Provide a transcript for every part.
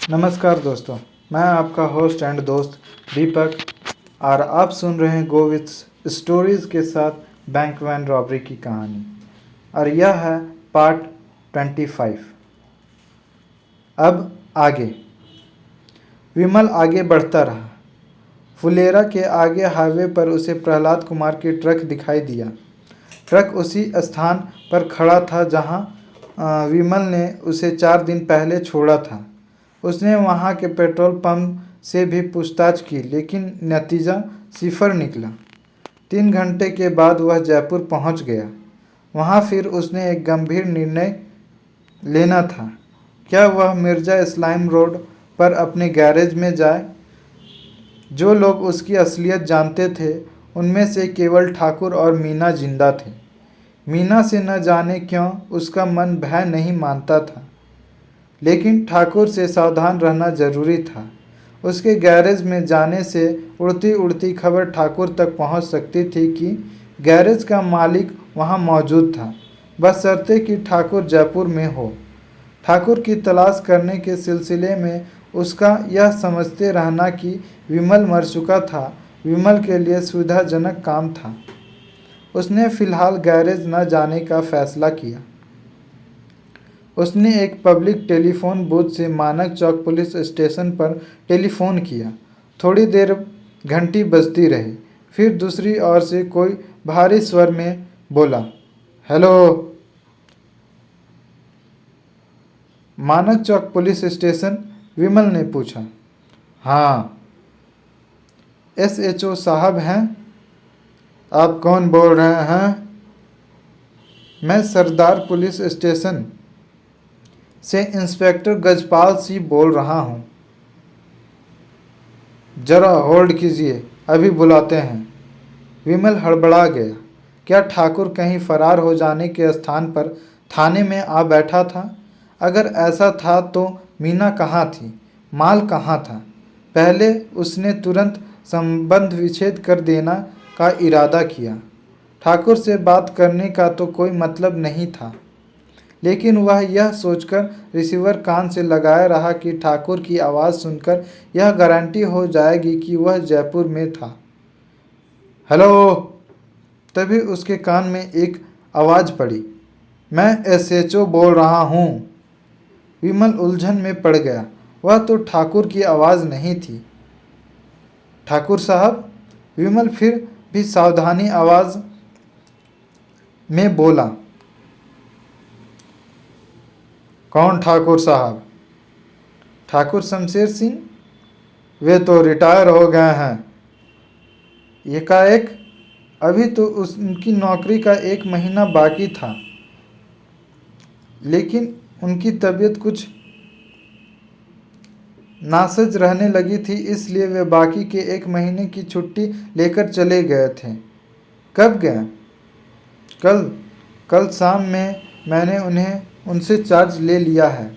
नमस्कार दोस्तों, मैं आपका होस्ट एंड दोस्त दीपक और आप सुन रहे हैं गो विथ स्टोरीज़ के साथ बैंक वैन रॉबरी की कहानी। और यह है पार्ट 25। अब आगे। विमल आगे बढ़ता रहा। फुलेरा के आगे हाईवे पर उसे प्रहलाद कुमार की ट्रक दिखाई दिया। ट्रक उसी स्थान पर खड़ा था जहां विमल ने उसे 4 दिन पहले छोड़ा था। उसने वहां के पेट्रोल पंप से भी पूछताछ की, लेकिन नतीजा सिफर निकला। 3 घंटे के बाद वह जयपुर पहुंच गया। वहां फिर उसने एक गंभीर निर्णय लेना था। क्या वह मिर्जा इस्लाम रोड पर अपने गैरेज में जाए? जो लोग उसकी असलियत जानते थे उनमें से केवल ठाकुर और मीना जिंदा थे। मीना से न जाने क्यों उसका मन भय नहीं मानता था, लेकिन ठाकुर से सावधान रहना जरूरी था। उसके गैरेज में जाने से उड़ती उड़ती खबर ठाकुर तक पहुंच सकती थी कि गैरेज का मालिक वहां मौजूद था, बशर्ते कि ठाकुर जयपुर में हो। ठाकुर की तलाश करने के सिलसिले में उसका यह समझते रहना कि विमल मर चुका था, विमल के लिए सुविधाजनक काम था। उसने फिलहाल गैरेज न जाने का फैसला किया। उसने एक पब्लिक टेलीफोन बूथ से मानक चौक पुलिस स्टेशन पर टेलीफोन किया। थोड़ी देर घंटी बजती रही, फिर दूसरी ओर से कोई भारी स्वर में बोला, हेलो। मानक चौक पुलिस स्टेशन, विमल ने पूछा। हाँ, SHO साहब हैं? आप कौन बोल रहे हैं? मैं सरदार पुलिस स्टेशन से इंस्पेक्टर गजपाल सिंह बोल रहा हूँ। जरा होल्ड कीजिए, अभी बुलाते हैं। विमल हड़बड़ा गया। क्या ठाकुर कहीं फरार हो जाने के स्थान पर थाने में आ बैठा था? अगर ऐसा था तो मीना कहाँ थी? माल कहाँ था? पहले उसने तुरंत संबंध विच्छेद कर देना का इरादा किया। ठाकुर से बात करने का तो कोई मतलब नहीं था, लेकिन वह यह सोचकर रिसीवर कान से लगाए रहा कि ठाकुर की आवाज़ सुनकर यह गारंटी हो जाएगी कि वह जयपुर में था। हेलो। तभी उसके कान में एक आवाज़ पड़ी, मैं SHO बोल रहा हूँ। विमल उलझन में पड़ गया। वह तो ठाकुर की आवाज़ नहीं थी। ठाकुर साहब? विमल फिर भी सावधानी आवाज़ में बोला। कौन ठाकुर साहब? ठाकुर शमशेर सिंह? वे तो रिटायर हो गए हैं। एकाएक? अभी तो उनकी नौकरी का 1 महीना बाकी था, लेकिन उनकी तबीयत कुछ नासज रहने लगी थी, इसलिए वे बाकी के 1 महीने की छुट्टी लेकर चले गए थे। कब गए? कल शाम में मैंने उनसे चार्ज ले लिया है।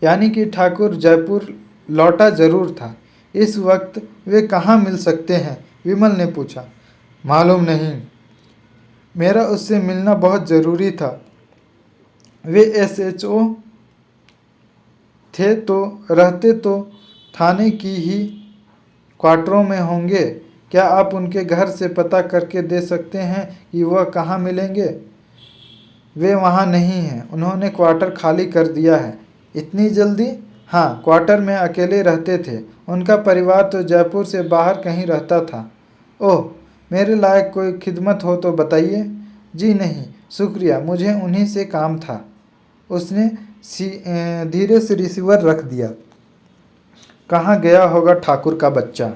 यानी कि ठाकुर जयपुर लौटा जरूर था। इस वक्त वे कहाँ मिल सकते हैं? विमल ने पूछा। मालूम नहीं, मेरा उससे मिलना बहुत ज़रूरी था। वे SHO थे तो रहते तो थाने की ही क्वार्टरों में होंगे। क्या आप उनके घर से पता करके दे सकते हैं कि वह कहाँ मिलेंगे? वे वहाँ नहीं हैं, उन्होंने क्वार्टर खाली कर दिया है। इतनी जल्दी? हाँ, क्वार्टर में अकेले रहते थे। उनका परिवार तो जयपुर से बाहर कहीं रहता था। ओह, मेरे लायक कोई खिदमत हो तो बताइए। जी नहीं, शुक्रिया, मुझे उन्हीं से काम था। उसने धीरे से रिसीवर रख दिया। कहाँ गया होगा ठाकुर का बच्चा?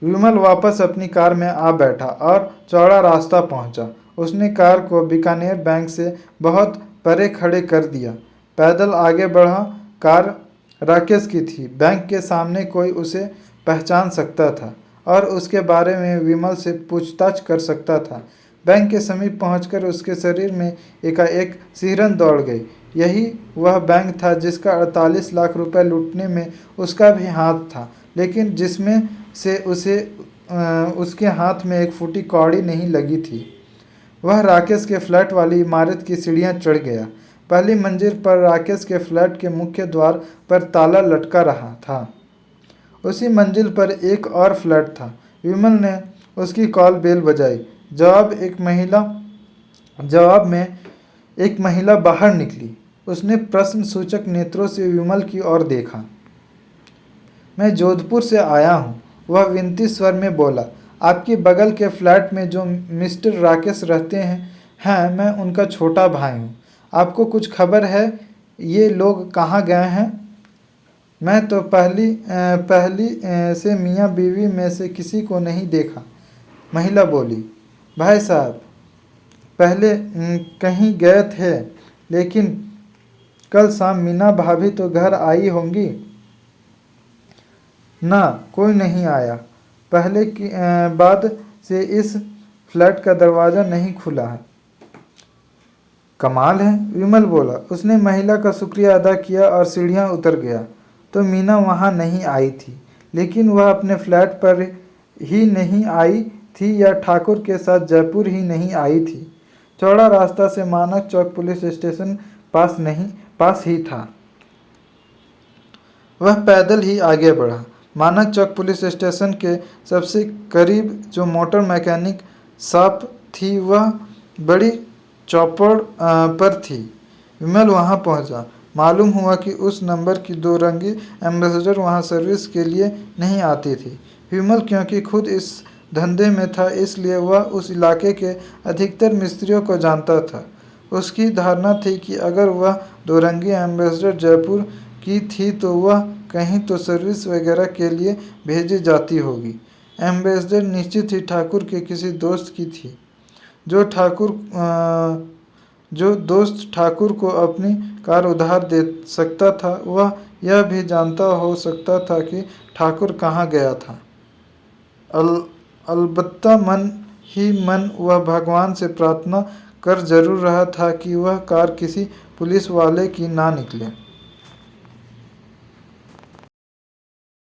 विमल वापस अपनी कार में आ बैठा और चौड़ा रास्ता पहुंचा। उसने कार को बीकानेर बैंक से बहुत परे खड़े कर दिया। पैदल आगे बढ़ा। कार राकेश की थी। बैंक के सामने कोई उसे पहचान सकता था और उसके बारे में विमल से पूछताछ कर सकता था। बैंक के समीप पहुंचकर उसके शरीर में एकाएक सिहरन दौड़ गई। यही वह बैंक था जिसका 48 लाख रुपए लूटने में उसका भी हाथ था, लेकिन जिसमें से उसके हाथ में एक फूटी कौड़ी नहीं लगी थी। वह राकेश के फ्लैट वाली इमारत की सीढ़ियां चढ़ गया। पहली मंजिल पर राकेश के फ्लैट के मुख्य द्वार पर ताला लटका रहा था। उसी मंजिल पर एक और फ्लैट था। विमल ने उसकी कॉल बेल बजाई। जवाब में एक महिला बाहर निकली। उसने प्रश्न सूचक नेत्रों से विमल की ओर देखा। मैं जोधपुर से आया हूँ, वह विनती स्वर में बोला। आपके बगल के फ्लैट में जो मिस्टर राकेश रहते हैं, मैं उनका छोटा भाई हूँ। आपको कुछ खबर है ये लोग कहाँ गए हैं? मैं तो पहली से मियाँ बीवी में से किसी को नहीं देखा, महिला बोली। भाई साहब पहले कहीं गए थे, लेकिन कल शाम मीना भाभी तो घर आई होंगी। ना, कोई नहीं आया। पहले की बाद से इस फ्लैट का दरवाज़ा नहीं खुला है। कमाल है, विमल बोला। उसने महिला का शुक्रिया अदा किया और सीढ़ियाँ उतर गया। तो मीना वहाँ नहीं आई थी, लेकिन वह अपने फ्लैट पर ही नहीं आई थी या ठाकुर के साथ जयपुर ही नहीं आई थी। चौड़ा रास्ता से मानक चौक पुलिस स्टेशन पास ही था। वह पैदल ही आगे बढ़ा। मानक चौक पुलिस स्टेशन के सबसे करीब जो मोटर मैकेनिक शॉप थी वह बड़ी चौपड़ पर थी। विमल वहां पहुंचा। मालूम हुआ कि उस नंबर की 2 रंगी एम्बेसडर वहां सर्विस के लिए नहीं आती थी। विमल क्योंकि खुद इस धंधे में था, इसलिए वह उस इलाके के अधिकतर मिस्त्रियों को जानता था। उसकी धारणा थी कि अगर वह 2 रंगी एम्बेसडर जयपुर की थी तो वह कहीं तो सर्विस वगैरह के लिए भेजी जाती होगी। एम्बेसडर निश्चित ही ठाकुर के किसी दोस्त की थी। जो दोस्त ठाकुर को अपनी कार उधार दे सकता था, वह यह भी जानता हो सकता था कि ठाकुर कहाँ गया था। अलबत्ता मन ही मन वह भगवान से प्रार्थना कर जरूर रहा था कि वह कार किसी पुलिस वाले की ना निकले।